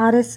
RS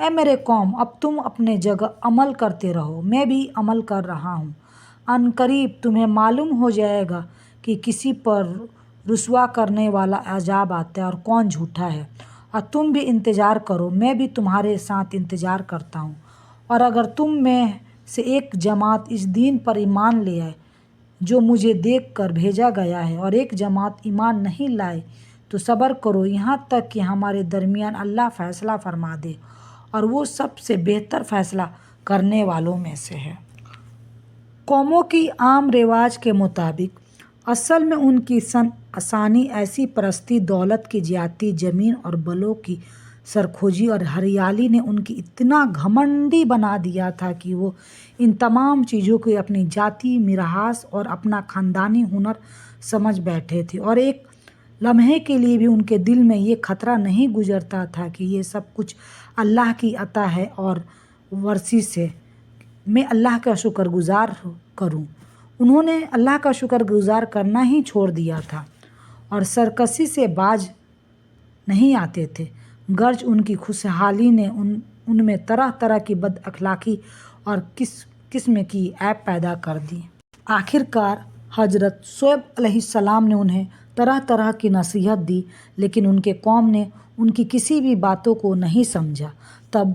اے میرے قوم، اب تم اپنے جگہ عمل کرتے رہو، میں بھی عمل کر رہا ہوں۔ ان قریب تمہیں معلوم ہو جائے گا کہ کسی پر رسوا کرنے والا عذاب آتا ہے اور کون جھوٹا ہے، اور تم بھی انتظار کرو، میں بھی تمہارے ساتھ انتظار کرتا ہوں۔ اور اگر تم میں سے ایک جماعت اس دین پر ایمان لے آئے جو مجھے دیکھ کر بھیجا گیا ہے، اور ایک جماعت ایمان نہیں لائے، تو صبر کرو یہاں تک کہ ہمارے درمیان اللہ فیصلہ فرما دے، اور وہ سب سے بہتر فیصلہ کرنے والوں میں سے ہے۔ قوموں کی عام رواج کے مطابق اصل میں ان کی آسانی ایسی پرستی، دولت کی زیادتی، زمین اور بلوں کی سرکوبی اور ہریالی نے ان کی اتنا گھمنڈی بنا دیا تھا کہ وہ ان تمام چیزوں کو اپنی ذاتی میراث اور اپنا خاندانی ہنر سمجھ بیٹھے تھے، اور ایک لمحے کے لیے بھی ان کے دل میں یہ خطرہ نہیں گزرتا تھا کہ یہ سب کچھ اللہ کی عطا ہے اور ورثی سے میں اللہ کا شکر گزار کروں۔ انہوں نے اللہ کا شکر گزار کرنا ہی چھوڑ دیا تھا اور سرکشی سے باز نہیں آتے تھے، گرچہ ان کی خوشحالی نے ان میں طرح طرح کی بد اخلاقی اور قسم کی عیب پیدا کر دی۔ آخر کار حضرت شعیب علیہ السلام نے انہیں طرح طرح کی نصیحت دی، لیکن ان کے قوم نے ان کی کسی بھی باتوں کو نہیں سمجھا۔ تب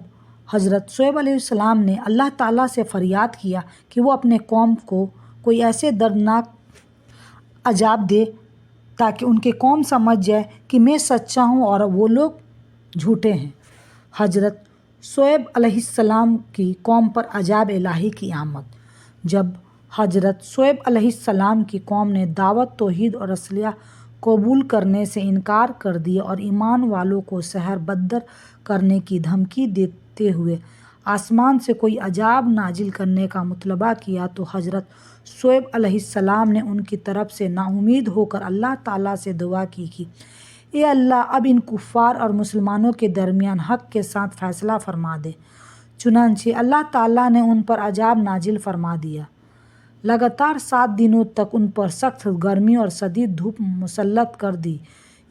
حضرت شعیب علیہ السلام نے اللہ تعالیٰ سے فریاد کیا کہ وہ اپنے قوم کو کوئی ایسے دردناک عذاب دے تاکہ ان کی قوم سمجھ جائے کہ میں سچا ہوں اور وہ لوگ جھوٹے ہیں۔ حضرت شعیب علیہ السلام کی قوم پر عذاب الہی کی آمد۔ جب حضرت شعیب علیہ السلام کی قوم نے دعوت توحید اور اصلاح قبول کرنے سے انکار کر دیا اور ایمان والوں کو سحر بدر کرنے کی دھمکی دیتے ہوئے آسمان سے کوئی عذاب نازل کرنے کا مطالبہ کیا، تو حضرت شعیب علیہ السلام نے ان کی طرف سے نا امید ہو کر اللہ تعالیٰ سے دعا کی کہ اے اللہ، اب ان کفار اور مسلمانوں کے درمیان حق کے ساتھ فیصلہ فرما دے۔ چنانچہ اللہ تعالیٰ نے ان پر عذاب نازل فرما دیا۔ لگاتار 7 دنوں تک ان پر سخت گرمی اور شدید دھوپ مسلط کر دی۔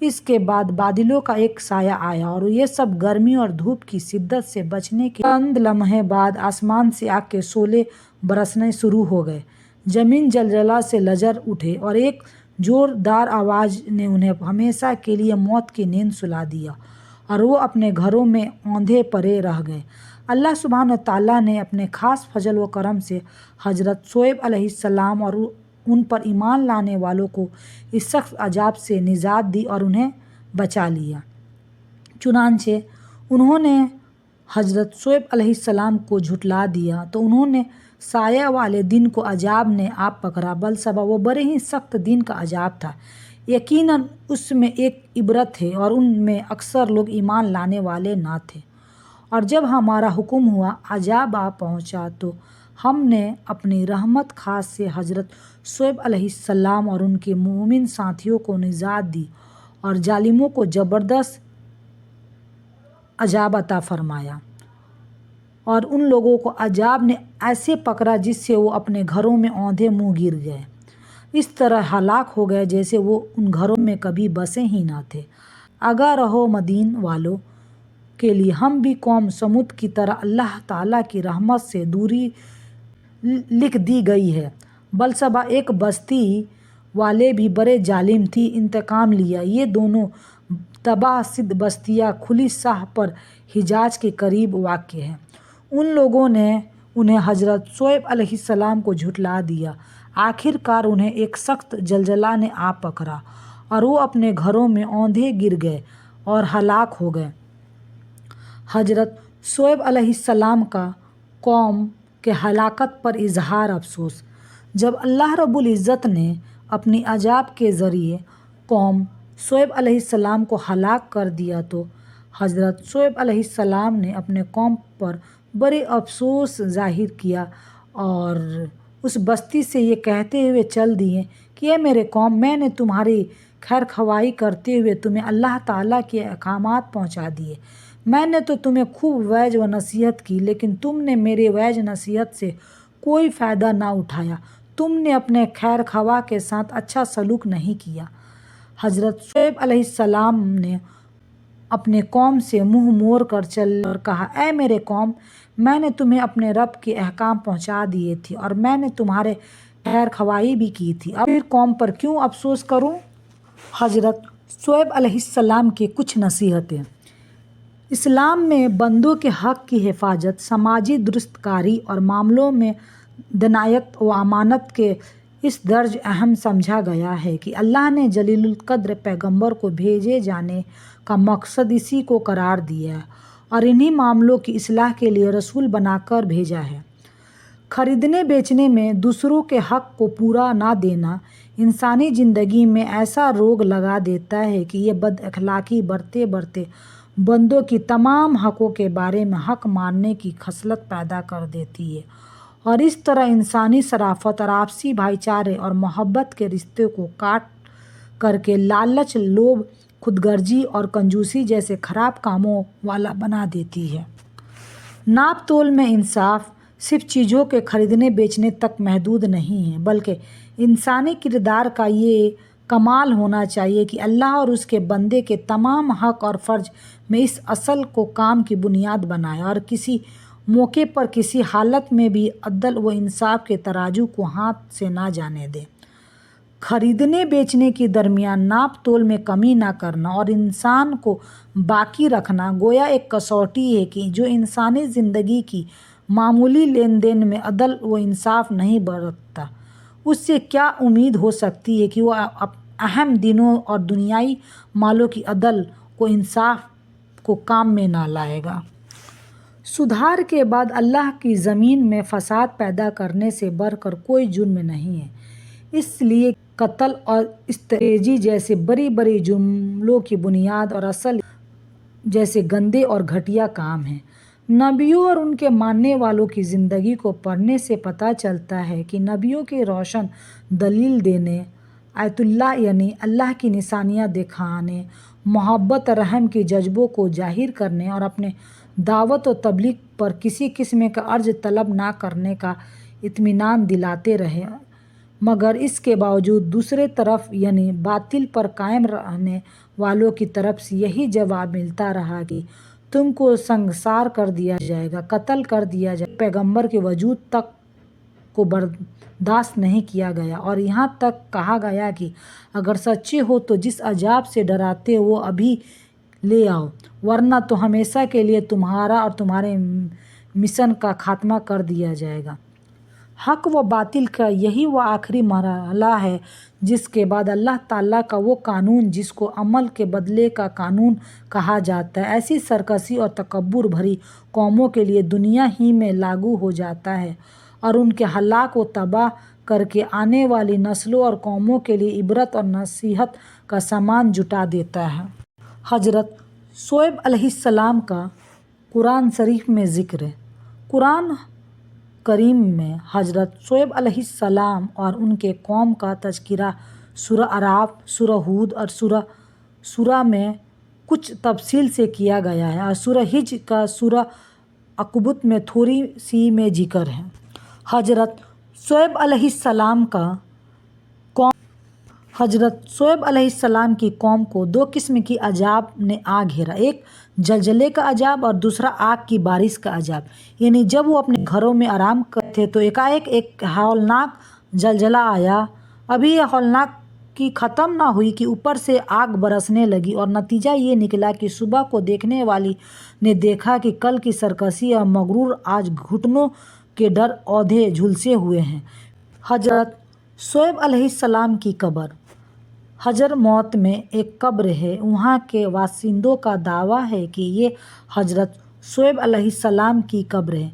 اس کے بعد بادلوں کا ایک سایہ آیا اور یہ سب گرمی اور دھوپ کی شدت سے بچنے کے چند لمحے بعد آسمان سے آگ کے شعلے برسنے شروع ہو گئے۔ زمین زلزلہ سے لرز اٹھی اور ایک زوردار آواز نے انہیں ہمیشہ کے لیے موت کی نیند سلا دیا اور وہ اپنے گھروں میں اوندھے پڑے رہ گئے۔ اللہ سبحانہ تعالیٰ نے اپنے خاص فضل و کرم سے حضرت شعیب علیہ السلام اور ان پر ایمان لانے والوں کو اس سخت عذاب سے نجات دی اور انہیں بچا لیا۔ چنانچہ انہوں نے حضرت شعیب علیہ السلام کو جھٹلا دیا تو انہوں نے سایہ والے دن کو عذاب نے آپ پکڑا، بلصبح وہ بڑے ہی سخت دن کا عذاب تھا۔ یقیناً اس میں ایک عبرت ہے اور ان میں اکثر لوگ ایمان لانے والے نہ تھے۔ اور جب ہمارا حکم ہوا، عذاب آ پہنچا، تو ہم نے اپنی رحمت خاص سے حضرت شعیب علیہ السلام اور ان کے مومن ساتھیوں کو نجات دی اور ظالموں کو زبردست عذاب عطا فرمایا، اور ان لوگوں کو عذاب نے ایسے پکڑا جس سے وہ اپنے گھروں میں اوندھے منہ گر گئے، اس طرح ہلاک ہو گئے جیسے وہ ان گھروں میں کبھی بسے ہی نہ تھے۔ آگاہ رہو مدین والوں کے لیے ہم بھی قوم سمود کی طرح اللہ تعالیٰ کی رحمت سے دوری لکھ دی گئی ہے۔ بلصبح ایک بستی والے بھی بڑے ظالم تھی، انتقام لیا۔ یہ دونوں تباہ شدہ بستیاں کھلی شاہ پر حجاز کے قریب واقع ہیں۔ ان لوگوں نے انہیں حضرت شعیب علیہ السلام کو جھٹلا دیا۔ آخر کار انہیں ایک سخت زلزلہ نے آ پکڑا اور وہ اپنے گھروں میں اوندھے گر گئے اور ہلاک ہو گئے۔ حضرت شعیب علیہ السلام کا قوم کے ہلاکت پر اظہار افسوس۔ جب اللہ رب العزت نے اپنی عذاب کے ذریعے قوم شعیب علیہ السلام کو ہلاک کر دیا تو حضرت شعیب علیہ السلام نے اپنے قوم پر بڑے افسوس ظاہر کیا اور اس بستی سے یہ کہتے ہوئے چل دیے کہ اے میرے قوم، میں نے تمہاری خیر خواہی کرتے ہوئے تمہیں اللہ تعالیٰ کے احکامات پہنچا دیے۔ میں نے تو تمہیں خوب وعظ و نصیحت کی، لیکن تم نے میرے وعظ نصیحت سے کوئی فائدہ نہ اٹھایا، تم نے اپنے خیر خواہ کے ساتھ اچھا سلوک نہیں کیا۔ حضرت شعیب علیہ السلام نے اپنے قوم سے منہ موڑ کر چل اور کہا، اے میرے قوم، میں نے تمہیں اپنے رب کے احکام پہنچا دیے تھے اور میں نے تمہارے خیر خواہی بھی کی تھی، اب پھر قوم پر کیوں افسوس کروں؟ حضرت شعیب علیہ السلام کی کچھ نصیحتیں۔ اسلام میں بندوں کے حق کی حفاظت، سماجی درست کاری اور معاملوں میں دنایت و امانت کے اس درج اہم سمجھا گیا ہے کہ اللہ نے جلیل القدر پیغمبر کو بھیجے جانے کا مقصد اسی کو قرار دیا ہے اور انہی معاملوں کی اصلاح کے لیے رسول بنا کر بھیجا ہے۔ خریدنے بیچنے میں دوسروں کے حق کو پورا نہ دینا انسانی زندگی میں ایسا روگ لگا دیتا ہے کہ یہ بد اخلاقی بڑھتے بڑھتے بندوں کی تمام حقوق کے بارے میں حق ماننے کی خصلت پیدا کر دیتی ہے اور اس طرح انسانی شرافت اور آپسی بھائی چارے اور محبت کے رشتے کو کاٹ کر کے لالچ، لوبھ، خود غرضی اور کنجوسی جیسے خراب کاموں والا بنا دیتی ہے۔ ناپ تول میں انصاف صرف چیزوں کے خریدنے بیچنے تک محدود نہیں ہے، بلکہ انسانی کردار کا یہ کمال ہونا چاہیے کہ اللہ اور اس کے بندے کے تمام حق اور فرض میں اس اصل کو کام کی بنیاد بنائے اور کسی موقع پر کسی حالت میں بھی عدل و انصاف کے ترازو کو ہاتھ سے نہ جانے دے۔ خریدنے بیچنے کے درمیان ناپ تول میں کمی نہ کرنا اور انسان کو باقی رکھنا گویا ایک کسوٹی ہے کہ جو انسانی زندگی کی معمولی لین دین میں عدل و انصاف نہیں برتتا، اس سے کیا امید ہو سکتی ہے کہ وہ اہم دینوں اور دنیائی مالوں کی عدل و انصاف کو کام میں نہ لائے گا۔ سدھار کے بعد اللہ کی زمین میں فساد پیدا کرنے سے بڑھ کر کوئی جرم نہیں ہے، اس لیے قتل اور استحراظی جیسے بڑی بڑی جرموں کی بنیاد اور اصل جیسے گندے اور گھٹیا کام ہیں۔ نبیوں اور ان کے ماننے والوں کی زندگی کو پڑھنے سے پتہ چلتا ہے کہ نبیوں کی روشن دلیل دینے، آیت اللہ یعنی اللہ کی نشانیاں دکھانے، محبت اور رحم کے جذبوں کو ظاہر کرنے اور اپنے دعوت و تبلیغ پر کسی قسم کا عرض طلب نہ کرنے کا اطمینان دلاتے رہے، مگر اس کے باوجود دوسرے طرف یعنی باطل پر قائم رہنے والوں کی طرف سے یہی جواب ملتا رہا کہ تم کو سنگسار کر دیا جائے گا، قتل کر دیا جائے گا۔ پیغمبر کے وجود تک کو برداشت نہیں کیا گیا اور یہاں تک کہا گیا کہ اگر سچے ہو تو جس عذاب سے ڈراتے ہو وہ ابھی لے آؤ، ورنہ تو ہمیشہ کے لیے تمہارا اور تمہارے مشن کا خاتمہ کر دیا جائے گا۔ حق و باطل کا یہی وہ آخری مرحلہ ہے جس کے بعد اللہ تعالیٰ کا وہ قانون جس کو عمل کے بدلے کا قانون کہا جاتا ہے ایسی سرکشی اور تکبر بھری قوموں کے لیے دنیا ہی میں لاگو ہو جاتا ہے اور ان کے ہلاک و تباہ کر کے آنے والی نسلوں اور قوموں کے لیے عبرت اور نصیحت کا سامان جٹا دیتا ہے۔ حضرت شعیب علیہ السلام کا قرآن شریف میں ذکر ہے۔ قرآن کریم میں حضرت شعیب علیہ السلام اور ان کے قوم کا تذکرہ سورہ اعراف، سورہ ہود اور سورہ میں کچھ تفصیل سے کیا گیا ہے اور سورہ حج کا سورہ عنکبوت میں تھوڑی سی میں ذکر ہے۔ حضرت شعیب علیہ السلام کی قوم کو دو قسم کی عذاب نے آ گھیرا، ایک زلزلے کا عذاب اور دوسرا آگ کی بارش کا عذاب۔ یعنی جب وہ اپنے گھروں میں آرام کرتے تھے تو ایک ہولناک زلزلہ آیا، ابھی یہ ہولناک کی ختم نہ ہوئی کہ اوپر سے آگ برسنے لگی اور نتیجہ یہ نکلا کہ صبح کو دیکھنے والی نے دیکھا کہ کل کی سرکشی اور مغرور آج گھٹنوں کے ڈر اوندھے جھلسے ہوئے ہیں۔ حضرت شعیب علیہ السلام کی قبر حجر موت میں ایک قبر ہے، وہاں کے باشندوں کا دعویٰ ہے کہ یہ حضرت شعیب علیہ السلام کی قبر ہے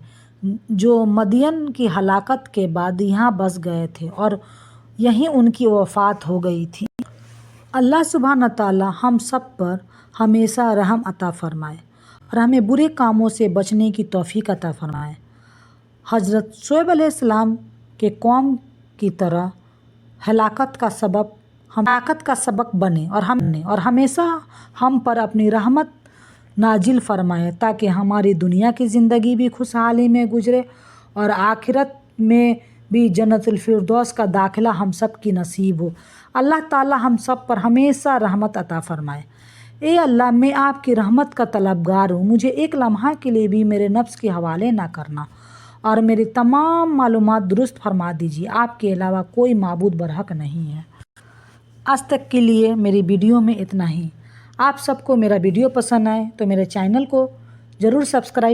جو مدین کی ہلاکت کے بعد یہاں بس گئے تھے اور یہیں ان کی وفات ہو گئی تھی۔ اللہ سبحانہ تعالیٰ ہم سب پر ہمیشہ رحم عطا فرمائے اور ہمیں برے کاموں سے بچنے کی توفیق عطا فرمائے۔ حضرت شعیب علیہ السلام کے قوم کی طرح ہلاکت کا سبق بنے اور ہمیشہ ہم پر اپنی رحمت نازل فرمائے تاکہ ہماری دنیا کی زندگی بھی خوشحالی میں گزرے اور آخرت میں بھی جنت الفردوس کا داخلہ ہم سب کی نصیب ہو۔ اللہ تعالیٰ ہم سب پر ہمیشہ رحمت عطا فرمائے۔ اے اللہ، میں آپ کی رحمت کا طلبگار ہوں، مجھے ایک لمحہ کے لیے بھی میرے نفس کے حوالے نہ کرنا اور میری تمام معلومات درست فرما دیجیے۔ آپ کے علاوہ کوئی معبود برحق نہیں ہے۔ آج تک کے لیے میری ویڈیو میں اتنا ہی۔ آپ سب کو میرا ویڈیو پسند آئے تو میرے چینل کو ضرور سبسکرائب